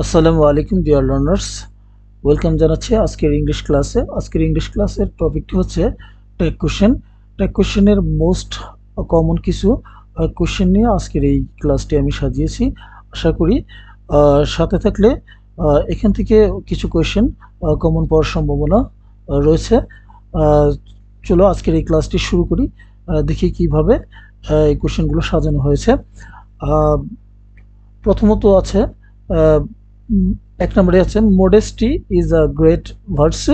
আসসালামু আলাইকুম dear learners, welcome জানাচ্ছি আজকের ইংলিশ ক্লাসে। আজকের ইংলিশ ক্লাসের টপিকটি হচ্ছে ট্যাগ কোশ্চেন। ট্যাগ কোশ্চেনের মোস্ট কমন কিছু কোশ্চেন নিয়ে আজকের এই ক্লাসটি আমি সাজিয়েছি। আশা করি সাথে থাকলে এখান থেকে কিছু কোশ্চেন কমন পাওয়ার সম্ভাবনা রয়েছে। চলো আজকের এই ক্লাসটি শুরু করি, দেখি কিভাবে এই কোশ্চেনগুলো সাজানো হয়েছে। প্রথমত আছে এক নম্বরে আছে modesty is a great virtue.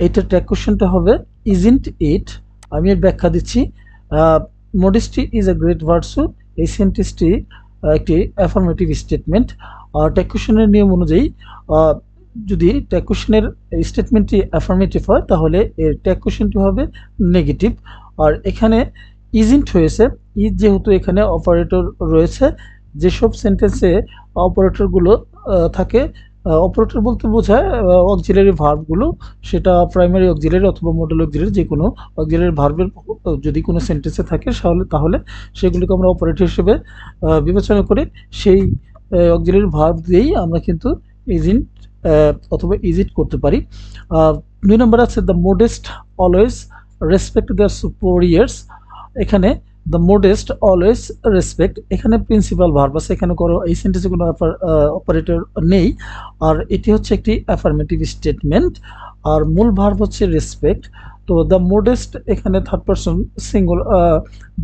এইটার ট্যাগ কোশ্চেনটা হবে ইজন্ট ইট। আমি এর ব্যাখ্যা দিচ্ছি। Modesty is a great virtue এই সেন্টেন্সটি একটি অ্যাফার্মেটিভ স্টেটমেন্ট। আর ট্যাগ কোশ্চেনের নিয়ম অনুযায়ী যদি ট্যাগ কোশ্চেনের স্টেটমেন্টটি অ্যাফার্মেটিভ হয় তাহলে এর ট্যাগ কোশ্চেনটি হবে নেগেটিভ। আর এখানে ইজন্ট হয়েছে, ইজ যেহেতু এখানে অপারেটর রয়েছে, যেসব সেন্টেন্সে অপারেটরগুলো থাকে, অপারেটর বলতে বোঝায় অক্সিলারি ভার্বগুলো, সেটা প্রাইমারি অক্সিলারি অথবা মডেল অক্সিলারি, যে কোনো অক্সিলারি ভার্বের যদি কোনো সেন্টেন্সে থাকে তাহলে সেগুলোকে আমরা অপারেটর হিসেবে বিবেচনা করে সেই অক্সিলারি ভার্ব দিয়েই আমরা কিন্তু ইজিন্ট অথবা ইজিট করতে পারি। 2 নম্বর আছে the modest always respect their superiors. এখানে দ্য মোডেস্ট অলওয়েজ রেসপেক্ট, এখানে প্রিন্সিপাল ভার্ব আছে, এখানে এই সেন্টেন্সে কোনো অপারেটর নেই। আর এটি হচ্ছে একটি অ্যাফার্মেটিভ স্টেটমেন্ট, আর মূল ভার্ব হচ্ছে রেসপেক্ট। তো দ্য মোডেস্ট এখানে third person single,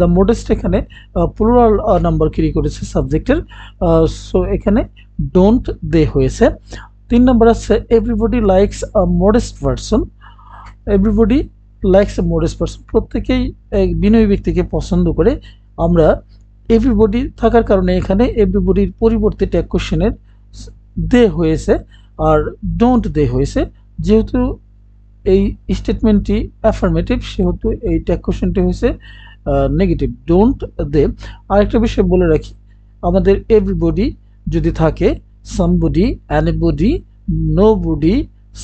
the modest এখানে প্লুরাল নাম্বার ক্যারি করেছে সাবজেক্টের, সো এখানে ডোন্ট দে হয়েছে। 3 নম্বর আছে everybody likes a modest person. Everybody likes a modest person, প্রত্যেকেই বিনয়ী ব্যক্তিকে পছন্দ করে। আমরা এভরিবডি থাকার কারণে এখানে এভরিবডির পরিবর্তে ট্যাগ কোশ্চেনের দে হয়েছে আর ডোন্ট দে হয়েছে। যেহেতু এই স্টেটমেন্টটি অ্যাফার্মেটিভ সেহেতু এই ট্যাগ কোশ্চেনটি হয়েছে নেগেটিভ, ডোন্ট দে। আরেকটা বিষয় বলে রাখি, আমাদের এভরিবডি যদি থাকে somebody, anybody, nobody,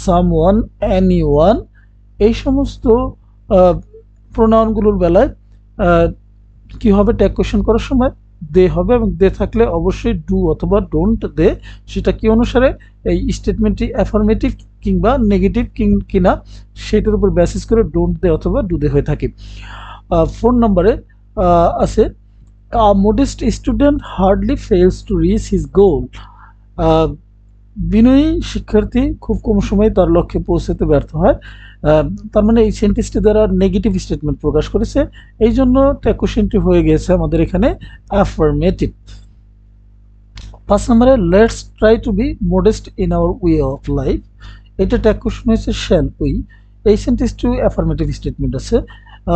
someone, anyone, এই সমস্ত প্রোনাউনগুলোর বেলায় কি হবে, ট্যাগ কোশ্চেন করার সময় দে হবে, এবং দে থাকলে অবশ্যই ডু অথবা ডোন্ট দে, সেটা কি অনুসারে এই স্টেটমেন্টটি অ্যাফার্মেটিভ কিংবা নেগেটিভ কিনা সেটার উপর বেসিস করে ডোন্ট দে অথবা ডু দে হয়ে থাকে। 4 নম্বরে আছে modest student hardly fails to reach his goal. বিনয়ী শিক্ষার্থী খুব কম সময়ে তার লক্ষ্যে পৌঁছাতে ব্যর্থ হয়। তার মানে এই সেন্টেন্সটি দ্বারা নেগেটিভ স্টেটমেন্ট প্রকাশ করেছে, এই জন্য ট্যাগ কোশ্চেনটি হয়ে গেছে আমাদের এখানে অ্যাফার্মেটিভ। 5 নম্বরে let's try to be modest in our way of life. এটা ট্যাগ কোশ্চেন হয়েছে শ্যাল উই। এই সেন্টেন্সটি অ্যাফার্মেটিভ স্টেটমেন্ট আছে।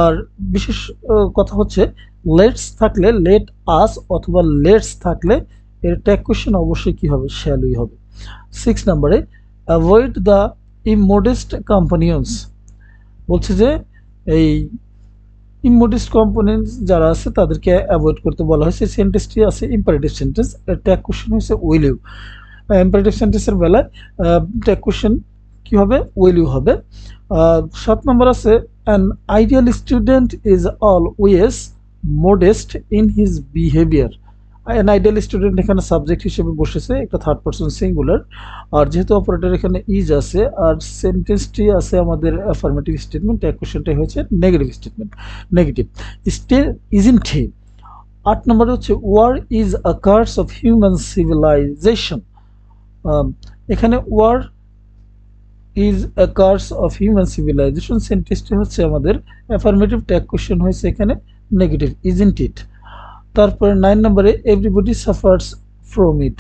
আর বিশেষ কথা হচ্ছে লেটস থাকলে লেট আস অথবা লেটস থাকলে এর ট্যাগ কোশ্চেন অবশ্যই কি হবে, শ্যাল উই হবে। 6 নম্বরে অ্যাভয়েড দ্য ইমোডেস্ট কম্পানিয়ন্স। বলছে যে এই ইমোডেস্ট কম্পোনেন্টস যারা আছে তাদেরকে অ্যাভয়েড করতে বলা হয়েছে। সেন্টেন্সটি আছে ইম্পারেটিভ সেন্টেন্স, এর ট্যাগ কোশ্চেন হয়েছে উইল ইউ। ইম্পারেটিভ সেন্টেন্সের বেলায় ট্যাগ কোশ্চেন কি হবে, উইল ইউ হবে। 7 নম্বর আছে an ideal student is always modest in his behaviour. An ideal student এখানে সাবজেক্ট হিসেবে বসেছে, একটা থার্ড পারসন সিঙ্গুলার, আর যেহেতু অপারেটর এখানে ইজ আছে আর সেন্টেন্সটি আছে আমাদের অ্যাফার্মেটিভ স্টেটমেন্ট, ট্যাগ কোশ্চেনটাই হয়েছে negative statement, negative. Isn't he. 8 নম্বরে হচ্ছে war is a curse of human civilization. এখানে war is a curse of human civilization সেন্টেন্সটি হচ্ছে আমাদের অ্যাফার্মেটিভ, ট্যাগ কোশ্চেন হয়েছে এখানে নেগেটিভ, ইজন্ট ইট। তারপরে 9 নম্বরে everybody suffers from it.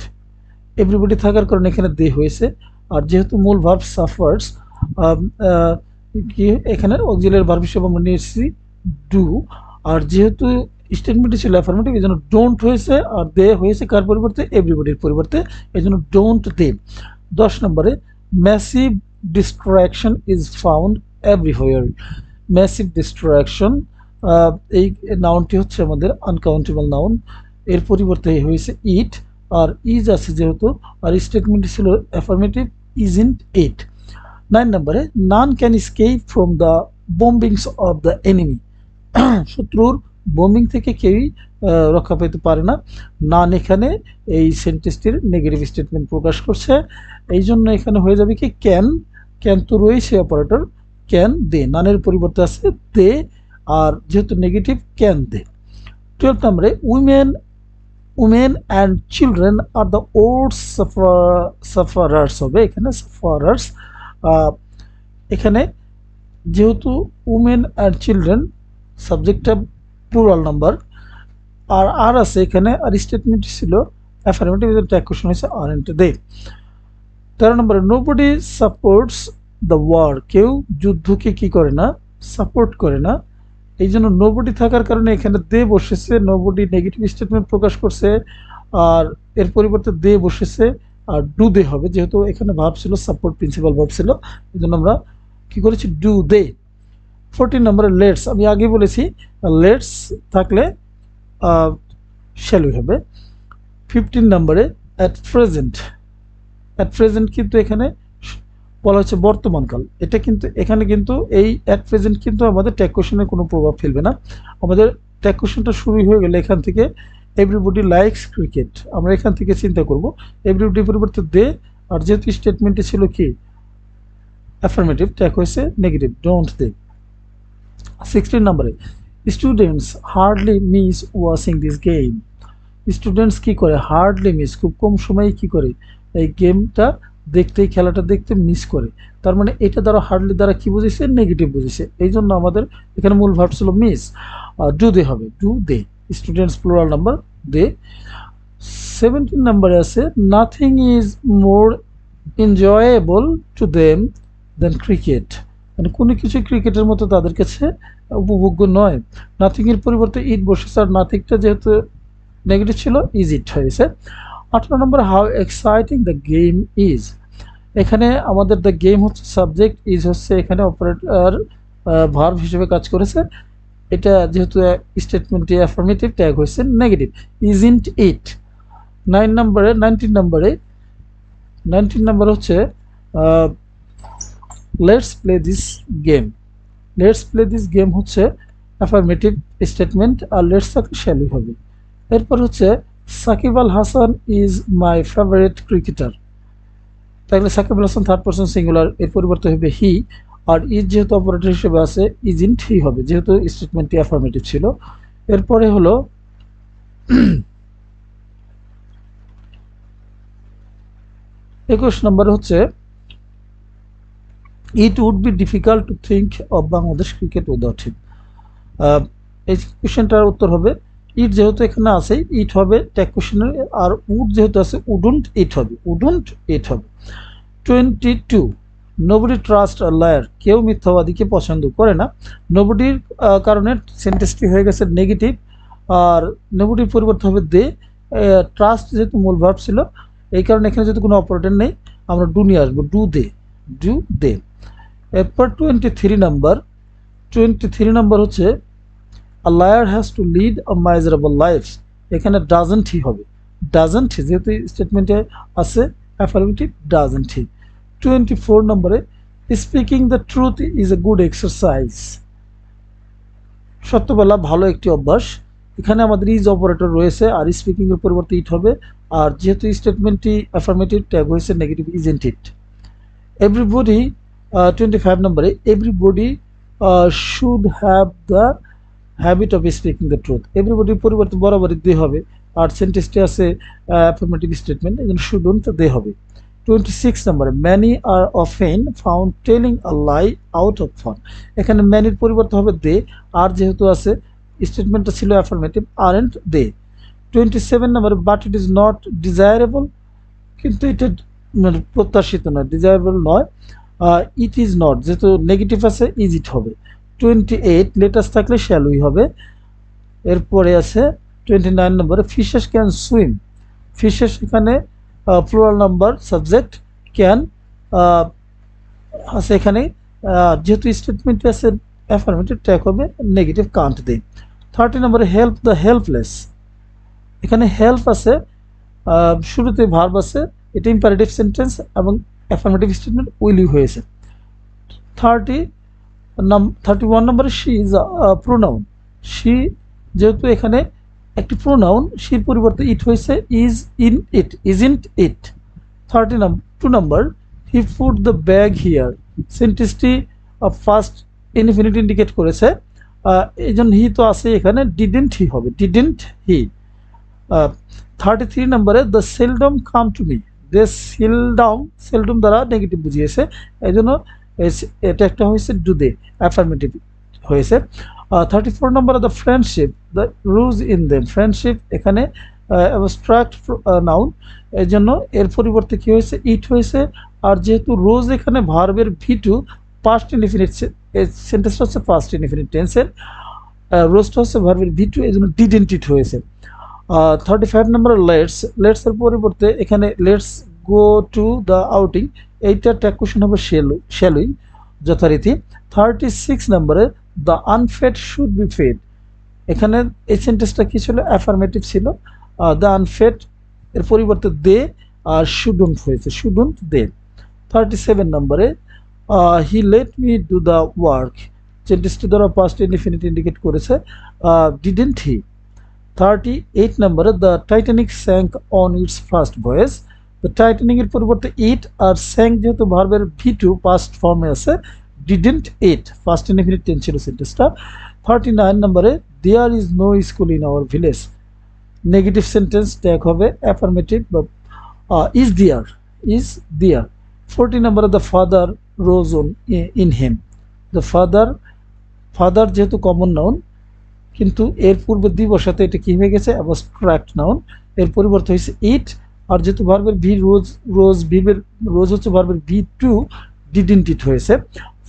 Everybody থাকার কারণে এখানে দে হয়েছে, আর যেহেতু মূল ভার্ব সাফার্স, কি এখানে অক্সিলারি ভার্ব হিসেবে আমরা নিয়েছি ডু, আর যেহেতু স্টেটমেন্টটি ছিল অ্যাফার্মেটিভ এই জন্য ডোন্ট হয়েছে, আর দে হয়েছে কার পরিবর্তে, এভরিবডির পরিবর্তে, এই জন্য ডোন্ট দে। 10 নম্বরে massive destruction is found everywhere. Massive destruction, এই নাউনটি হচ্ছে আমাদের আনকাউন্টেবল নাউন, এর পরিবর্তে হয়েছে ইট, আর ইজ আছে যেহেতু, আর স্টেটমেন্টটি ছিল অ্যাফার্মেটিভ, ইজন্ট ইট। 9 নম্বরে none can escape from the bombings of the enemy. শত্রুর বোম্বিং থেকে কেউই রক্ষা পেতে পারে না। নান এখানে এই সেন্টেন্সটির নেগেটিভ স্টেটমেন্ট প্রকাশ করছে, এই জন্য এখানে হয়ে যাবে কি ক্যান। ক্যান তো রয়েছে অপারেটর, ক্যান দে, নানের পরিবর্তে আছে দে, আর যেহেতু নেগেটিভ ক্যান দে। 12 নম্বরে women and children are the worse sufferers হবে, এখানে সাফারার্স। এখানে যেহেতু উমেন অ্যান্ড চিলড্রেন সাবজেক্টটা প্লুরাল নাম্বার, আর আছে এখানে, আর স্টেটমেন্ট ছিল অ্যাফার্মেটিভ, ট্যাগ কোশ্চেন হয়েছে আর এন্ড দে। 13 নম্বরে নোবডি সাপোর্টস দ্য ওয়ার, কেউ যুদ্ধকে কি করে না, সাপোর্ট করে না। এই জন্য নোবডি থাকার কারণে এখানে দে বসেছে, নোবডি নেগেটিভ স্টেটমেন্ট প্রকাশ করছে, আর এর পরিবর্তে দে বসেছে, আর ডু দে হবে, যেহেতু এখানে ভার্ব ছিল সাপোর্ট প্রিন্সিপাল ভার্ব ছিল, এই জন্য আমরা কি করেছি ডু দে। 14 নম্বরে লেটস, আমি আগে বলেছি লেটস থাকলে শ্যালই হবে। 15 নম্বরে অ্যাট প্রেজেন্ট কিন্তু এখানে বলা হচ্ছে বর্তমানকাল, এটা কিন্তু এখানে কিন্তু এই অ্যাট প্রেজেন্ট কিন্তু আমাদের ট্যাগ কোশ্চেনের কোনো প্রভাব ফেলবে না। আমাদের ট্যাগ কোশ্চেনটা শুরু হয়ে গেলে এখান থেকে এভরিবডি লাইকস ক্রিকেট, আমরা এখান থেকে চিন্তা করব এভরিবডি পরিবর্তে দে, আর যেহেতু স্টেটমেন্টে ছিল কি অ্যাফার্মেটিভ, ট্যাগ হয়েছে নেগেটিভ ডোন্ট দে। 16 নম্বরে students hardly miss watching this game, students কি করে, হার্ডলি মিস, খুব কম সময়ে কি করে এই গেমটা দেখতে, এই খেলাটা দেখতে মিস করে। তার মানে এটা দ্বারা হার্ডলি দ্বারা কি বুঝেছে, নেগেটিভ বুঝেছে, এই জন্য আমাদের এখানে মূল ভার্ব ছিল মিস, ডু দে হবে, do they, students plural number they. 17 নম্বরে আছে nothing is more enjoyable to them than cricket, মানে কোনো কিছু ক্রিকেটের মতো তাদের কাছে উপভোগ্য নয়। নাথিং এর পরিবর্তে ইট বসেছে, আর নাথিংটা যেহেতু নেগেটিভ ছিল ইজ ইট হয়েছে। 18 number how exciting the game is, এখানে আমাদের দ্য গেম হচ্ছে সাবজেক্ট, ইজ হচ্ছে এখানে অপারেটর ভার্ব হিসেবে কাজ করেছে, এটা যেহেতু স্টেটমেন্টে অ্যাফার্মেটিভ, ট্যাগ হয়েছে নেগেটিভ, ইজন্ট ইট। 19 নম্বর হচ্ছে let's play this game, let's play this game হচ্ছে অ্যাফার্মেটিভ স্টেটমেন্ট, আর লেটস থাকলে শ্যালই হবে। এরপর হচ্ছে Shakib Al Hasan is my favourite cricketer, তাহলে Shakib Al Hasan third person singular, এর পরিবর্তে হবে হি, আর ইজ যেহেতু অপারেটর হিসেবে আছে ইজন্ট হি হবে, যেহেতু স্টেটমেন্টটি অ্যাফার্মেটিভ ছিল। এরপরে হলো 21 নম্বর হচ্ছে it would be difficult to think of Bangladesh cricket without him, এই কোশ্চেনটার উত্তর হবে ইট, যেহেতু এখানে আছে ইট হবে ট্যাগ কোশ্চেনের, আর উড যেহেতু আছে উডন্ট ইট হবে, উডন্ট ইট হবে। 22 নোবডি ট্রাস্ট আ লায়ার, কেউ মিথ্যাবাদীকে পছন্দ করে না, নোবডির কারণে সেন্টেন্সটি হয়ে গেছে নেগেটিভ, আর নোবডির পরিবর্তে হবে দে, ট্রাস্ট যেহেতু মূল ভার্ব ছিল, এই কারণে এখানে যেহেতু কোনো অপারেটর নেই আমরা ডু নিয়ে আসবো, ডু দে, ডু দে। এরপর 23 নম্বর হচ্ছে a liar has to lead a miserable life, এখানে doesn't he হবে, doesn't he যেহেতু স্টেটমেন্টে আছে অ্যাফার্মেটিভ, doesn't he। 24 নম্বরে speaking the truth is a good exercise, সত্য বলা ভালো একটি অভ্যাস, এখানে আমাদের ইজ অপারেটর রয়েছে, আর স্পিকিং এর পরিবর্তে ইট হবে, আর যেহেতু স্টেটমেন্টটি অ্যাফার্মেটিভ, ট্যাগ হয়েছে নেগেটিভ, ইজন্ট ইট। এভরিবডি 25 নম্বরে everybody should have the habit of speaking the truth, এভরিবডির পরিবর্তে বরাবরই দে হবে, আর সেন্টেন্সটি আছে অ্যাফার্মেটিভ স্টেটমেন্ট, এই জন্য শুডন্ট দে হবে। 26 নম্বরে many are often found telling a lie out of fun, এখানে ম্যানির পরিবর্তে হবে দে, আর যেহেতু আছে স্টেটমেন্টটা ছিল অ্যাফার্মেটিভ, আরন্ট দে। 27 নম্বরে but it is not desirable, কিন্তু এটা মানে প্রত্যাশিত নয়, ডিজায়ারেবল নয়, ইট ইজ নট যেহেতু নেগেটিভ আছে ইজ ইট হবে। 28 লেটাস থাকলে শ্যালই হবে। এরপরে আছে 29 নম্বরে ফিশেস ক্যান সুইম, ফিশেস এখানে প্লুরাল নাম্বার সাবজেক্ট, ক্যান আছে এখানে, যেহেতু স্টেটমেন্ট আছে অ্যাফার্মেটিভ, ট্যাগ হবে নেগেটিভ কান্ট দে। 30 নম্বরে হেল্প দ্য হেল্পলেস, এখানে হেল্প আছে, শুরুতে ভার্ব আছে, এটা ইম্পারেটিভ সেন্টেন্স এবং অ্যাফার্মেটিভ স্টেটমেন্ট উইলি হয়েছে। 31 নম্বরে শি ইজ প্রোনাউন, শি যেহেতু এখানে একটি প্রোনাউন শির পরিবর্তে ইট হয়েছে is in it, isn't it. 2 number, he put the bag here, সেন্টেন্সটি ফার্স্ট ইনফিনিট ইন্ডিকেট করেছে, এই জন্য হি তো আছে এখানে, ডিডেন্ট হি হবে, ডিডেন্ট হি। 33 নম্বরে, they seldom come to me, they seldom দ্বারা নেগেটিভ বুঝিয়েছে, এই জন্য এটা একটা হয়েছে ডু দে, অ্যাফার্মেটিভ হয়েছে। 34 নম্বরে, the friendship, the Ruj in them, friendship এখানে অ্যাবস্ট্রাক্ট নাউন, এই জন্য এর পরিবর্তে কি হয়েছে, ইট হয়েছে। আর যেহেতু রোজ এখানে ভার্বের ভি2, পাস্ট ইনডিফিনিট, সেন্টেন্সটা হচ্ছে পাস্ট ইনডিফিনিট টেন্সের, রোজটা হচ্ছে ভার্বের ভি2, এই জন্য ডিডেন্ট ইট হয়েছে। 35 নম্বরে, লেটসের পরিবর্তে এখানে let's go to the outing, এইটা ট্যাগ কোশ্চেন হবে শ্যালই যথারীতি। 36 নম্বরে, the unfed should be fed, এখানে এই সেন্টেন্সটা কি ছিল, অ্যাফার্মেটিভ ছিল, দ্য আনফেড এর পরিবর্তে দে আর শুডন্ট হয়েছে, শুডন্ট দে। 37 নম্বরে, he let me do the work, সেন্টেন্সটি দ্বারা পাস্ট ইনডিফিনিট ইন্ডিকেট করেছে, ডিডেন্ট হি। 38 নম্বরে, the Titanic sank on its first voyage, the Titanic এর পরিবর্তে ইট, আর স্যাঙ্ক যেহেতু ভার্বের ভি2 পাস্ট ফর্মে আছে, didn't it first indefinite tense ছিল সেন্টেন্সটা। 39 নম্বরে, there is no school in our village, negative sentence tag হবে অ্যাফার্মেটিভ বা ইজ দেয়ার। 40 নম্বরে, the father rose on in him, the father যেহেতু কমন নাউন, কিন্তু এর পূর্বে দি বসাতে এটা কি হয়ে গেছে, অ্যাবস্ট্রাক্ট নাউন, এর পরিবর্তে হয়েছে ইট, আর যেহেতু ভার্বের ভি রোজ হচ্ছে ভার্বের ভি2, ডিডেন্ট ইট হয়েছে।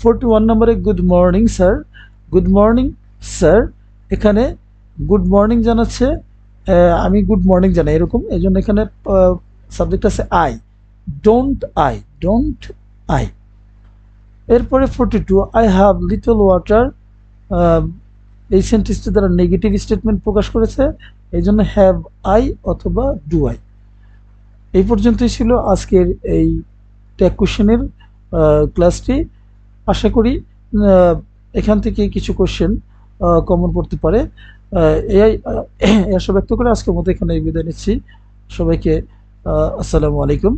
41 নম্বরে, good morning sir, good morning sir, এখানে গুড মর্নিং জানাচ্ছে, আমি গুড মর্নিং জানাই এরকম, এই জন্য এখানে সাবজেক্ট আছে আই, ডোন্ট আই। এরপরে 42, আই হ্যাভ লিটল ওয়াটার, এই সেন্টেন্সটি দ্বারা নেগেটিভ স্টেটমেন্ট প্রকাশ করেছে, এই জন্য হ্যাভ আই অথবা ডু আই। এই পর্যন্তই ছিল আজকের এই ট্যাগ কোশ্চেনের ক্লাসটি। আশা করি এখান থেকে কিছু কোশ্চেন কমন পড়তে পারে। এই আশা ব্যক্ত করে আজকের মতো এখানে বিদায় নিচ্ছি। সবাইকে আসসালামু আলাইকুম।